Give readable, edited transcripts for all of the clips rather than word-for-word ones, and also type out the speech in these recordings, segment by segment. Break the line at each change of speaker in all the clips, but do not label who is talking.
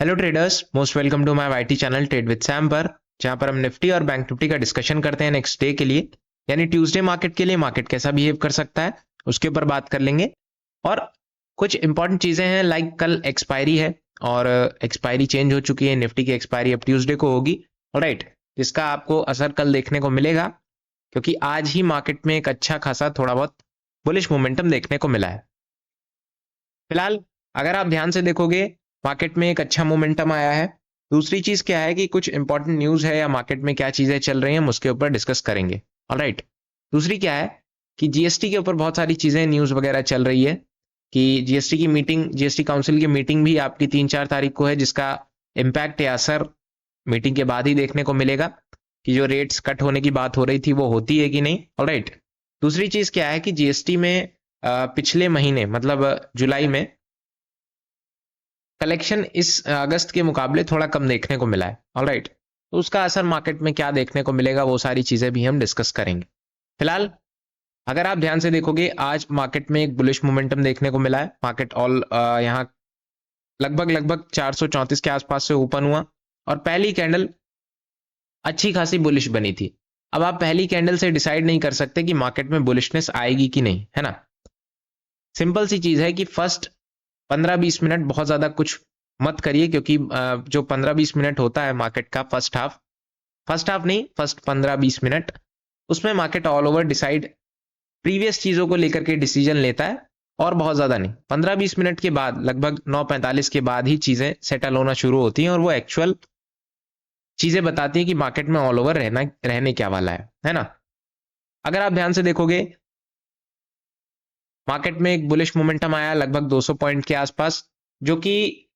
Hello traders, most welcome to my YT channel trade with Sam पर, जहां पर हम निफ्टी और बैंक निफ्टी का डिस्कशन करते हैं नेक्स्ट डे के लिए, यानी ट्यूसडे मार्केट के लिए मार्केट कैसा बिहेव कर सकता है उसके ऊपर बात कर लेंगे। और कुछ इंपॉर्टेंट चीजें हैं, लाइक कल एक्सपायरी है और एक्सपायरी चेंज हो चुकी है। निफ्टी की एक्सपायरी अब ट्यूसडे को होगी, राइट, जिसका आपको असर कल देखने को मिलेगा, क्योंकि आज ही मार्केट में एक अच्छा खासा थोड़ा बहुत बुलिश मोमेंटम देखने को मिला है। फिलहाल अगर आप ध्यान से देखोगे, मार्केट में एक अच्छा मोमेंटम आया है। दूसरी चीज क्या है कि कुछ इंपॉर्टेंट न्यूज है या मार्केट में क्या चीजें चल रही हैं, हम उसके ऊपर डिस्कस करेंगे। ऑलराइट, दूसरी क्या है कि जीएसटी के ऊपर बहुत सारी चीजें न्यूज वगैरह चल रही है कि जीएसटी की मीटिंग, जीएसटी काउंसिल की मीटिंग भी आपकी 3-4 तारीख को है, जिसका इम्पैक्ट या असर मीटिंग के बाद ही देखने को मिलेगा कि जो रेट्स कट होने की बात हो रही थी वो होती है कि नहीं। ऑलराइट, दूसरी चीज क्या है कि जीएसटी में पिछले महीने मतलब जुलाई में कलेक्शन इस अगस्त के मुकाबले थोड़ा कम देखने को मिला है। ऑलराइट, तो उसका असर मार्केट में क्या देखने को मिलेगा वो सारी चीजें भी हम डिस्कस करेंगे। फिलहाल अगर आप ध्यान से देखोगे, आज मार्केट में एक बुलिश मोमेंटम देखने को मिला है। मार्केट ऑल यहाँ लगभग लगभग 434 के आसपास से ओपन हुआ और पहली कैंडल अच्छी खासी बुलिश बनी थी। अब आप पहली कैंडल से डिसाइड नहीं कर सकते कि मार्केट में बुलिशनेस आएगी कि नहीं, है ना। सिंपल सी चीज है कि फर्स्ट 15-20 मिनट बहुत ज्यादा कुछ मत करिए, क्योंकि जो 15-20 मिनट होता है मार्केट का फर्स्ट हाफ नहीं, फर्स्ट 15-20 मिनट, उसमें market all over decide previous चीजों को लेकर के डिसीजन लेता है और बहुत ज्यादा नहीं। 15-20 मिनट के बाद लगभग 9:45 के बाद ही चीजें सेटल होना शुरू होती हैं और वो एक्चुअल चीजें बताती हैं कि मार्केट में ऑल ओवर रहने क्या वाला है ना। अगर आप ध्यान से देखोगे, मार्केट में एक बुलिश मोमेंटम आया लगभग 200 पॉइंट के आसपास, जो कि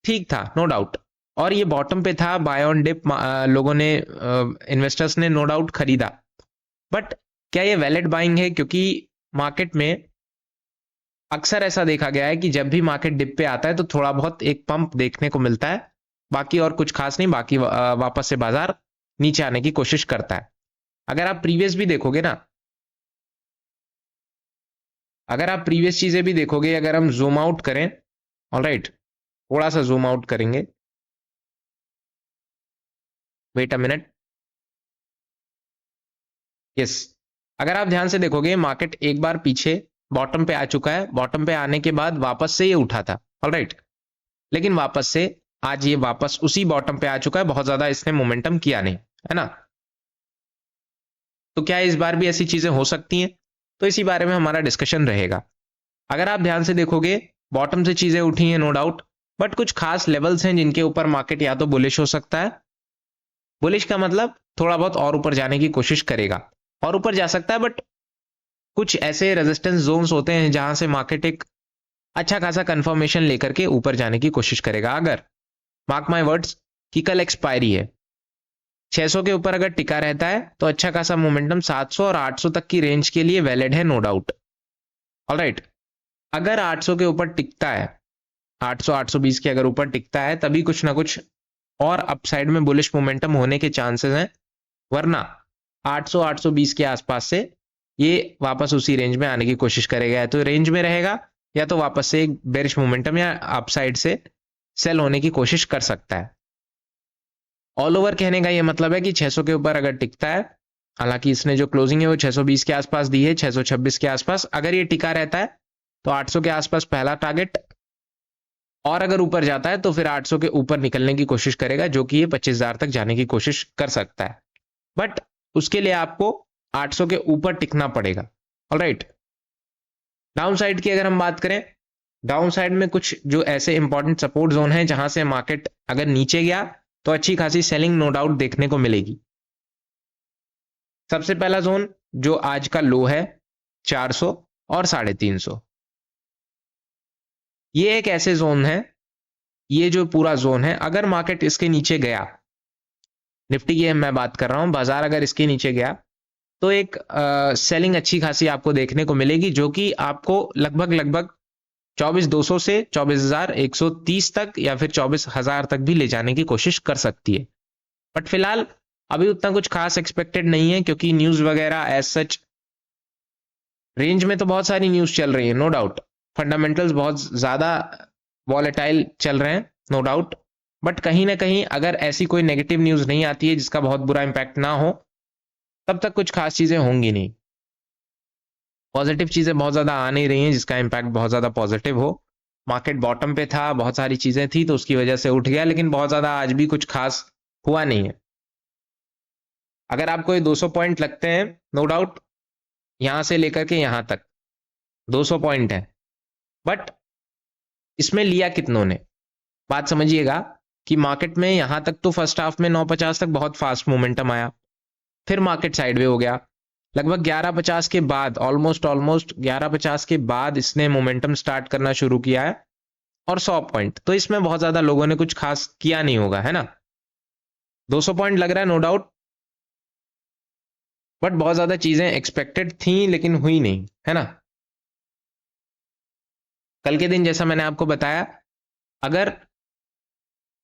ठीक था, नो डाउट। और ये बॉटम पे था, बाय ऑन डिप लोगों ने, इन्वेस्टर्स ने नो डाउट खरीदा। बट क्या ये वैलिड बाइंग है? क्योंकि मार्केट में अक्सर ऐसा देखा गया है कि जब भी मार्केट डिप पे आता है तो थोड़ा बहुत एक पंप देखने को मिलता है, बाकी और कुछ खास नहीं। बाकी वापस से बाजार नीचे आने की कोशिश करता है। अगर आप प्रीवियस भी देखोगे ना, अगर आप प्रीवियस चीजें भी देखोगे, अगर हम जूम आउट करें, ऑलराइट, थोड़ा सा जूम आउट करेंगे, वेट अ मिनट, यस। अगर आप ध्यान से देखोगे, मार्केट एक बार पीछे बॉटम पे आ चुका है। बॉटम पे आने के बाद वापस से ये उठा था, ऑलराइट, लेकिन वापस से आज ये वापस उसी बॉटम पे आ चुका है। बहुत ज्यादा इसने मोमेंटम किया नहीं, है ना। तो क्या इस बार भी ऐसी चीजें हो सकती हैं? तो इसी बारे में हमारा डिस्कशन रहेगा। अगर आप ध्यान से देखोगे, बॉटम से चीजें उठी हैं, नो डाउट, बट कुछ खास लेवल्स हैं जिनके ऊपर मार्केट या तो बुलिश हो सकता है। बुलिश का मतलब थोड़ा बहुत और ऊपर जाने की कोशिश करेगा, और ऊपर जा सकता है, बट कुछ ऐसे रेजिस्टेंस जोन्स होते हैं जहां से मार्केट एक अच्छा खासा कंफर्मेशन लेकर के ऊपर जाने की कोशिश करेगा। अगर मार्क माय वर्ड्स कि कल एक्सपायरी है, 600 के ऊपर अगर टिका रहता है तो अच्छा खासा मोमेंटम 700 और 800 तक की रेंज के लिए वैलिड है, नो डाउट। ऑलराइट, अगर 800 के ऊपर टिकता है, 800 820 के अगर ऊपर टिकता है, तभी कुछ ना कुछ और अपसाइड में बुलिश मोमेंटम होने के चांसेस हैं। वरना 800 820 के आसपास से ये वापस उसी रेंज में आने की कोशिश करेगा, या तो रेंज में रहेगा या तो वापस से एक बेरिश मोमेंटम या अपसाइड से सेल होने की कोशिश कर सकता है। ऑल ओवर कहने का ये मतलब है कि 600 के ऊपर अगर टिकता है, हालांकि इसने जो क्लोजिंग है वो 620 के आसपास दी है, 626 के आसपास, अगर ये टिका रहता है तो 800 के आसपास पहला टारगेट, और अगर ऊपर जाता है तो फिर 800 के ऊपर निकलने की कोशिश करेगा, जो कि ये 25,000 तक जाने की कोशिश कर सकता है। बट उसके लिए आपको 800 के ऊपर टिकना पड़ेगा। ऑलराइट, डाउन साइड की अगर हम बात करें, डाउन साइड में कुछ जो ऐसे इंपॉर्टेंट सपोर्ट जोन है जहां से मार्केट अगर नीचे गया तो अच्छी खासी सेलिंग नो डाउट देखने को मिलेगी। सबसे पहला जोन जो आज का लो है, 400 और 350, ये एक ऐसे जोन है, ये जो पूरा जोन है, अगर मार्केट इसके नीचे गया, निफ्टी की मैं बात कर रहा हूं, बाजार अगर इसके नीचे गया तो एक सेलिंग अच्छी खासी आपको देखने को मिलेगी, जो कि आपको लगभग लगभग 24,200 से 24,130 तक या फिर 24,000 तक भी ले जाने की कोशिश कर सकती है। बट फिलहाल अभी उतना कुछ खास एक्सपेक्टेड नहीं है, क्योंकि न्यूज वगैरह एज सच, रेंज में तो बहुत सारी न्यूज चल रही है, नो डाउट। फंडामेंटल्स बहुत ज्यादा वॉलेटाइल चल रहे हैं, नो डाउट। बट कहीं ना कहीं अगर ऐसी कोई नेगेटिव न्यूज नहीं आती है जिसका बहुत बुरा इंपैक्ट ना हो, तब तक कुछ खास चीजें होंगी नहीं। पॉजिटिव चीजें बहुत ज्यादा आ नहीं रही हैं जिसका इंपैक्ट बहुत ज्यादा पॉजिटिव हो। मार्केट बॉटम पे था, बहुत सारी चीजें थी तो उसकी वजह से उठ गया, लेकिन बहुत ज्यादा आज भी कुछ खास हुआ नहीं है। अगर आपको ये 200 पॉइंट लगते हैं, नो डाउट यहां से लेकर के यहां तक 200 पॉइंट है, बट इसमें लिया कितनों ने? बात समझिएगा कि मार्केट में यहां तक तो फर्स्ट हाफ में 950 तक बहुत फास्ट मोमेंटम आया, फिर मार्केट साइडवे हो गया। लगभग 1150 के बाद, ऑलमोस्ट 1150 के बाद इसने मोमेंटम स्टार्ट करना शुरू किया है, और 100 पॉइंट तो इसमें बहुत ज्यादा लोगों ने कुछ खास किया नहीं होगा, है ना। 200 पॉइंट लग रहा है नो डाउट, बट बहुत ज्यादा चीजें एक्सपेक्टेड थी लेकिन हुई नहीं, है ना। कल के दिन जैसा मैंने आपको बताया, अगर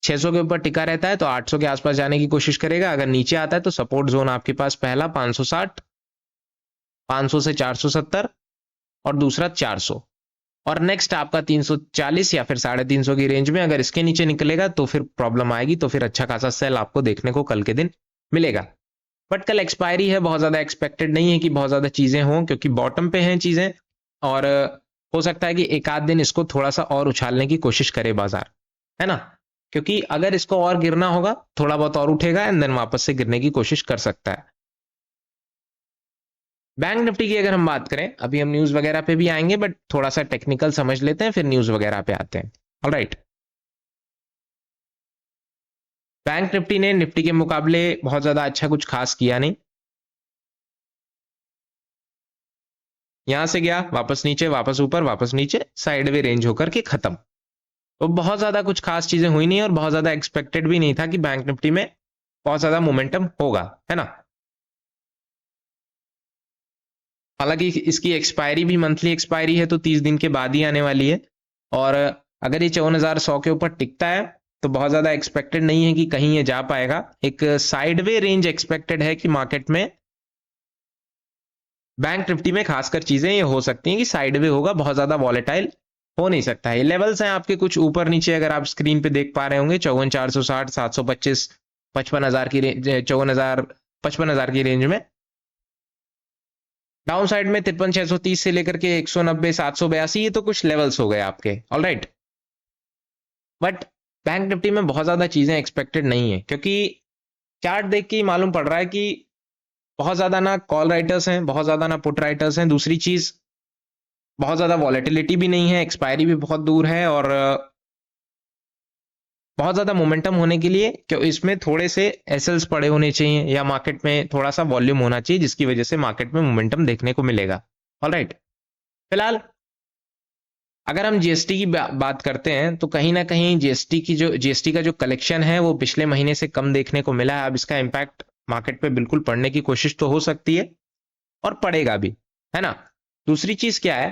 600 के ऊपर टिका रहता है तो 800 के आसपास जाने की कोशिश करेगा। अगर नीचे आता है तो सपोर्ट जोन आपके पास पहला 560, 500 से 470 और दूसरा 400, और नेक्स्ट आपका 340 या फिर 350 की रेंज में अगर इसके नीचे निकलेगा तो फिर प्रॉब्लम आएगी, तो फिर अच्छा खासा सेल आपको देखने को कल के दिन मिलेगा। बट कल एक्सपायरी है, बहुत ज्यादा एक्सपेक्टेड नहीं है कि बहुत ज्यादा चीजें हों, क्योंकि बॉटम पे हैं चीजें, और हो सकता है कि एक आध दिन इसको थोड़ा सा और उछालने की कोशिश करे बाजार, है ना। क्योंकि अगर इसको और गिरना होगा, थोड़ा बहुत और उठेगा एंड देन वापस से गिरने की कोशिश कर सकता है। बैंक निफ्टी की अगर हम बात करें, अभी हम न्यूज वगैरह पे भी आएंगे, बट थोड़ा सा टेक्निकल समझ लेते हैं फिर न्यूज वगैरह पे आते हैं। ऑलराइट, बैंक निफ्टी ने निफ्टी के मुकाबले बहुत ज्यादा अच्छा कुछ खास किया नहीं। यहां से गया, वापस नीचे, वापस ऊपर, वापस नीचे, साइडवे रेंज होकर के खत्म। तो बहुत ज्यादा कुछ खास चीजें हुई नहीं और बहुत ज्यादा एक्सपेक्टेड भी नहीं था कि बैंक निफ्टी में बहुत ज्यादा मोमेंटम होगा, है ना। हालांकि इसकी एक्सपायरी भी मंथली एक्सपायरी है तो 30 दिन के बाद ही आने वाली है, और अगर ये 54,100 के ऊपर टिकता है तो बहुत ज्यादा एक्सपेक्टेड नहीं है कि कहीं ये जा पाएगा। एक साइडवे रेंज एक्सपेक्टेड है कि मार्केट में बैंक निफ्टी में खासकर चीजें ये हो सकती हैं कि साइडवे होगा, बहुत ज्यादा वॉलेटाइल हो नहीं सकता है। लेवल्स हैं आपके कुछ ऊपर नीचे, अगर आप स्क्रीन पे देख पा रहे होंगे, 54,460, 725, 55,000 की रेंज, 54,000, 55,000 की रेंज में। डाउन साइड में 53,630 से लेकर के 190, 782, ये तो कुछ लेवल्स हो गए आपके। ऑलराइट, बट बैंक निफ्टी में बहुत ज्यादा चीजें एक्सपेक्टेड नहीं है, क्योंकि चार्ट देख के ही मालूम पड़ रहा है कि बहुत ज्यादा ना कॉल राइटर्स हैं, बहुत ज्यादा ना पुट राइटर्स हैं। दूसरी चीज, बहुत ज्यादा वॉलेटिलिटी भी नहीं है, एक्सपायरी भी बहुत दूर है, और बहुत ज्यादा मोमेंटम होने के लिए कि इसमें थोड़े से एसएल्स पड़े होने चाहिए, या मार्केट में थोड़ा सा वॉल्यूम होना चाहिए, जिसकी वजह से मार्केट में मोमेंटम देखने को मिलेगा। ऑलराइट, फिलहाल अगर हम जीएसटी की बात करते हैं तो कहीं ना कहीं जीएसटी का जो कलेक्शन है वो पिछले महीने से कम देखने को मिला है। अब इसका इंपैक्ट मार्केट पे बिल्कुल पड़ने की कोशिश तो हो सकती है, और पड़ेगा भी, है ना। दूसरी चीज क्या है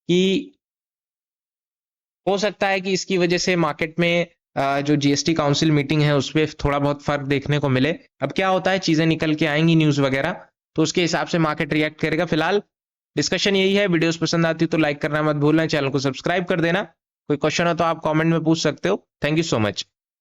कि हो सकता है कि इसकी वजह से मार्केट में जो जीएसटी काउंसिल मीटिंग है उस पर थोड़ा बहुत फर्क देखने को मिले। अब क्या होता है, चीजें निकल के आएंगी न्यूज वगैरह, तो उसके हिसाब से मार्केट रिएक्ट करेगा। फिलहाल डिस्कशन यही है। वीडियोस पसंद आती तो लाइक करना मत भूलना, चैनल को सब्सक्राइब कर देना। कोई क्वेश्चन हो तो आप कमेंट में पूछ सकते हो। Thank you so much.